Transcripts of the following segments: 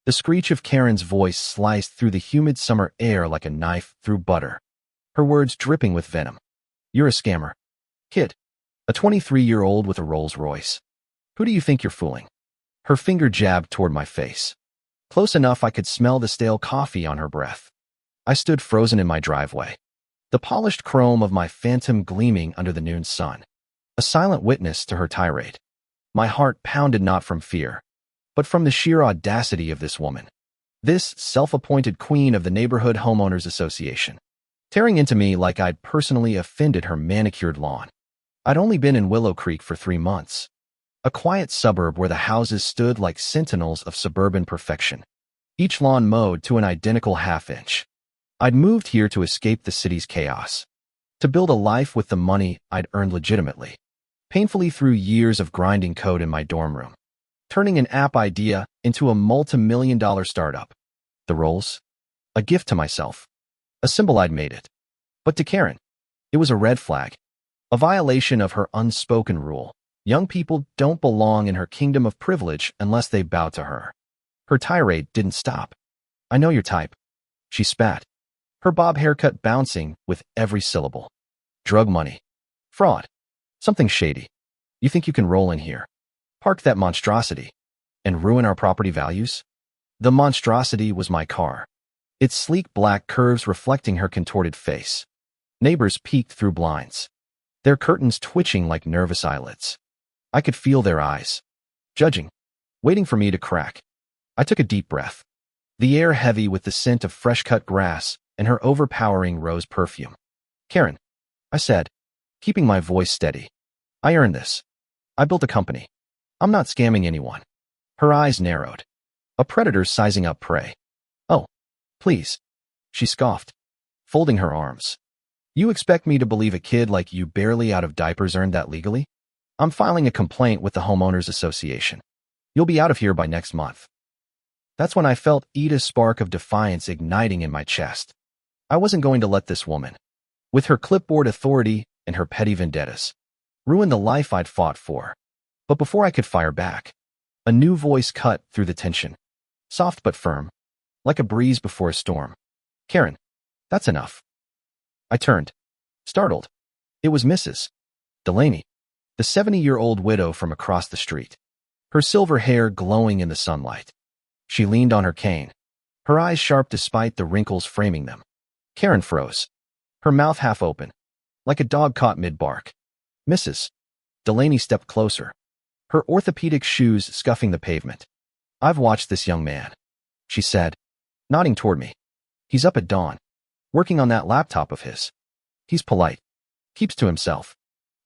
The screech of Karen's voice sliced through the humid summer air like a knife through butter, her words dripping with venom. You're a scammer. Kid. A 23-year-old with a Rolls Royce. Who do you think you're fooling? Her finger jabbed toward my face. Close enough I could smell the stale coffee on her breath. I stood frozen in my driveway, the polished chrome of my Phantom gleaming under the noon sun, a silent witness to her tirade. My heart pounded not from fear, but from the sheer audacity of this woman, this self-appointed queen of the Neighborhood Homeowners Association, tearing into me like I'd personally offended her manicured lawn. I'd only been in Willow Creek for 3 months, a quiet suburb where the houses stood like sentinels of suburban perfection, each lawn mowed to an identical half-inch. I'd moved here to escape the city's chaos, to build a life with the money I'd earned legitimately, painfully through years of grinding code in my dorm room, turning an app idea into a multi-million-dollar startup. The Rolls? A gift to myself, a symbol I'd made it. But to Karen, it was a red flag, a violation of her unspoken rule. Young people don't belong in her kingdom of privilege unless they bow to her. Her tirade didn't stop. I know your type, she spat, her bob haircut bouncing with every syllable. Drug money. Fraud. Something shady. You think you can roll in here, park that monstrosity, and ruin our property values? The monstrosity was my car, its sleek black curves reflecting her contorted face. Neighbors peeked through blinds, their curtains twitching like nervous eyelids. I could feel their eyes, judging, waiting for me to crack. I took a deep breath, the air heavy with the scent of fresh-cut grass and her overpowering rose perfume. Karen, I said, keeping my voice steady. I earned this. I built a company. I'm not scamming anyone. Her eyes narrowed. A predator sizing up prey. Oh, please, she scoffed, folding her arms. You expect me to believe a kid like you barely out of diapers earned that legally? I'm filing a complaint with the Homeowners Association. You'll be out of here by next month. That's when I felt Ida's spark of defiance igniting in my chest. I wasn't going to let this woman, with her clipboard authority and her petty vendettas, ruin the life I'd fought for. But before I could fire back, a new voice cut through the tension, soft but firm, like a breeze before a storm. Karen, that's enough. I turned, startled. It was Mrs. Delaney, the 70-year-old widow from across the street, her silver hair glowing in the sunlight. She leaned on her cane, her eyes sharp despite the wrinkles framing them. Karen froze, her mouth half open, like a dog caught mid-bark. Mrs. Delaney stepped closer, her orthopedic shoes scuffing the pavement. I've watched this young man, she said, nodding toward me. He's up at dawn, working on that laptop of his. He's polite, keeps to himself.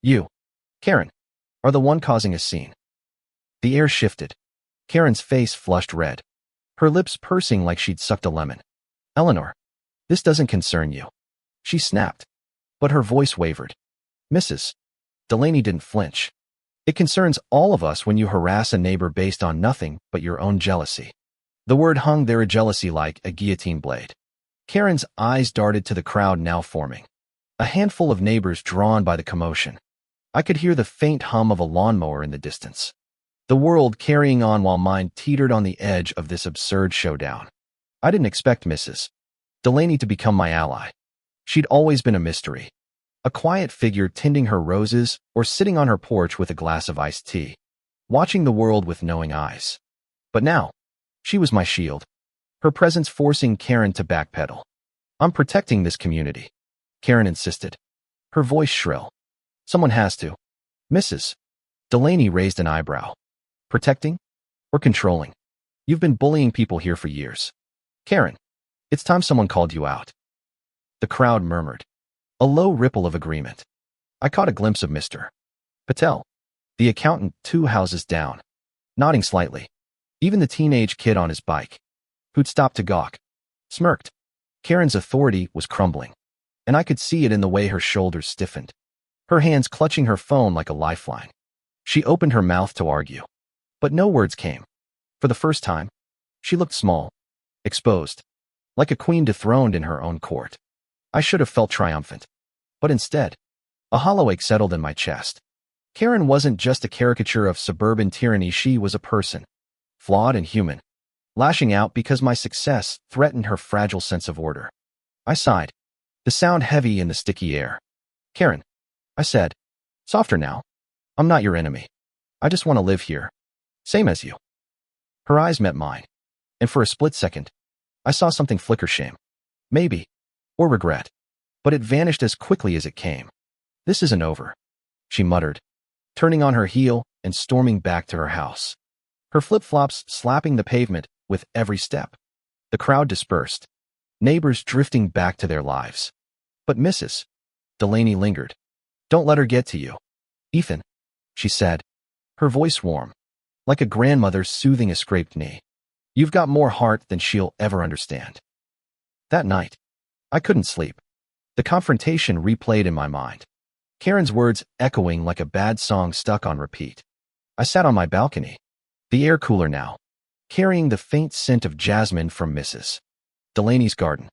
You, Karen, are the one causing a scene. The air shifted. Karen's face flushed red, her lips pursing like she'd sucked a lemon. Eleanor, this doesn't concern you, she snapped, but her voice wavered. Mrs. Delaney didn't flinch. It concerns all of us when you harass a neighbor based on nothing but your own jealousy. The word hung there, jealousy, like a guillotine blade. Karen's eyes darted to the crowd now forming, a handful of neighbors drawn by the commotion. I could hear the faint hum of a lawnmower in the distance. The world carrying on while mine teetered on the edge of this absurd showdown. I didn't expect Mrs. Delaney to become my ally. She'd always been a mystery, a quiet figure tending her roses or sitting on her porch with a glass of iced tea, watching the world with knowing eyes. But now, she was my shield, her presence forcing Karen to backpedal. I'm protecting this community, Karen insisted, her voice shrill. Someone has to. Mrs. Delaney raised an eyebrow. Protecting? Or controlling? You've been bullying people here for years. Karen, it's time someone called you out. The crowd murmured, a low ripple of agreement. I caught a glimpse of Mr. Patel, the accountant 2 houses down, nodding slightly. Even the teenage kid on his bike, who'd stopped to gawk, smirked. Karen's authority was crumbling, and I could see it in the way her shoulders stiffened, her hands clutching her phone like a lifeline. She opened her mouth to argue, but no words came. For the first time, she looked small, exposed, like a queen dethroned in her own court. I should have felt triumphant, but instead, a hollow ache settled in my chest. Karen wasn't just a caricature of suburban tyranny, she was a person, flawed and human, lashing out because my success threatened her fragile sense of order. I sighed, the sound heavy in the sticky air. Karen, I said, softer now. I'm not your enemy. I just want to live here. Same as you. Her eyes met mine, and for a split second, I saw something flicker shame. Maybe. Or regret. But it vanished as quickly as it came. This isn't over, she muttered, turning on her heel and storming back to her house. Her flip-flops slapping the pavement with every step. The crowd dispersed, neighbors drifting back to their lives. But Mrs. Delaney lingered. Don't let her get to you. Ethan, she said, her voice warm, like a grandmother soothing a scraped knee. You've got more heart than she'll ever understand. That night, I couldn't sleep. The confrontation replayed in my mind, Karen's words echoing like a bad song stuck on repeat. I sat on my balcony, the air cooler now, carrying the faint scent of jasmine from Mrs. Delaney's garden.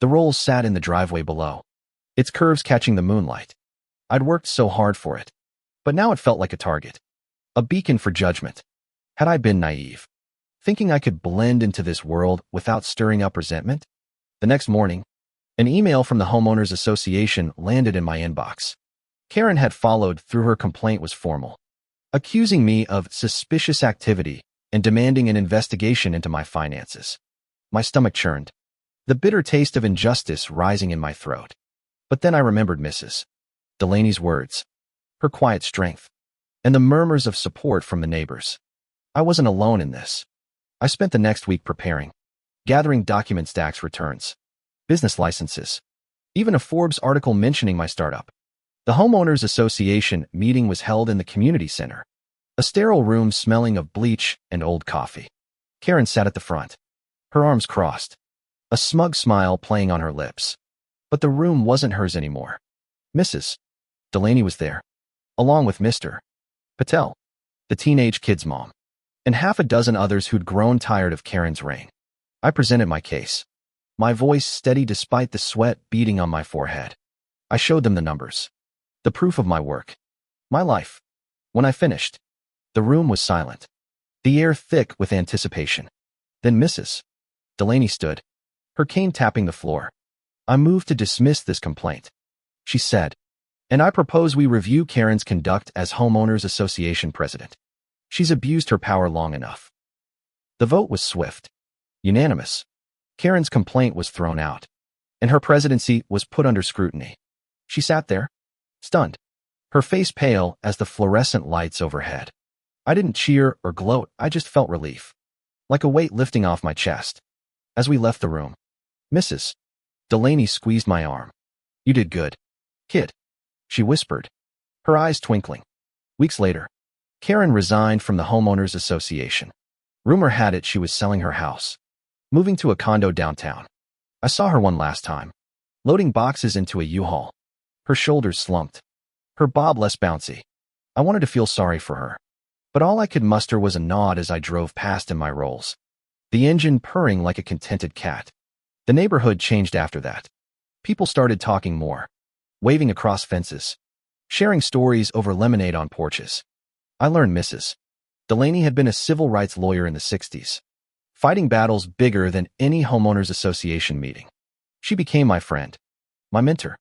The rolls sat in the driveway below, its curves catching the moonlight. I'd worked so hard for it, but now it felt like a target, a beacon for judgment. Had I been naive, thinking I could blend into this world without stirring up resentment? The next morning, an email from the Homeowners Association landed in my inbox. Karen had followed through. Her complaint was formal, accusing me of suspicious activity and demanding an investigation into my finances. My stomach churned, the bitter taste of injustice rising in my throat. But then I remembered Mrs. Delaney's words, her quiet strength, and the murmurs of support from the neighbors. I wasn't alone in this. I spent the next week preparing, gathering documents, tax returns, business licenses, even a Forbes article mentioning my startup. The Homeowners Association meeting was held in the community center, a sterile room smelling of bleach and old coffee. Karen sat at the front, her arms crossed, a smug smile playing on her lips. But the room wasn't hers anymore. Mrs. Delaney was there, along with Mr. Patel, the teenage kid's mom, and half a dozen others who'd grown tired of Karen's reign. I presented my case, my voice steady despite the sweat beading on my forehead. I showed them the numbers, the proof of my work, my life. When I finished, the room was silent, the air thick with anticipation. Then Mrs. Delaney stood, her cane tapping the floor. I move to dismiss this complaint, she said, and I propose we review Karen's conduct as Homeowners Association president. She's abused her power long enough. The vote was swift, unanimous. Karen's complaint was thrown out, and her presidency was put under scrutiny. She sat there, stunned, her face pale as the fluorescent lights overhead. I didn't cheer or gloat, I just felt relief, like a weight lifting off my chest. As we left the room, Mrs. Delaney squeezed my arm. You did good, kid, she whispered, her eyes twinkling. Weeks later, Karen resigned from the Homeowners Association. Rumor had it she was selling her house, moving to a condo downtown. I saw her one last time, loading boxes into a U-Haul. Her shoulders slumped, her bob less bouncy. I wanted to feel sorry for her, but all I could muster was a nod as I drove past in my Rolls, the engine purring like a contented cat. The neighborhood changed after that. People started talking more, waving across fences, sharing stories over lemonade on porches. I learned Mrs. Delaney had been a civil rights lawyer in the 60s, fighting battles bigger than any homeowners association meeting. She became my friend, my mentor,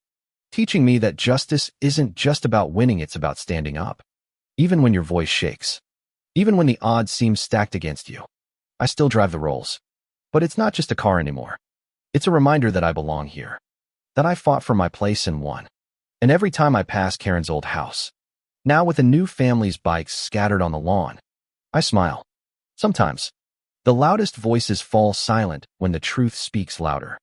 teaching me that justice isn't just about winning, it's about standing up. Even when your voice shakes, even when the odds seem stacked against you. I still drive the Rolls, but it's not just a car anymore. It's a reminder that I belong here, that I fought for my place and won. And every time I pass Karen's old house, now with a new family's bikes scattered on the lawn, I smile. Sometimes, the loudest voices fall silent when the truth speaks louder.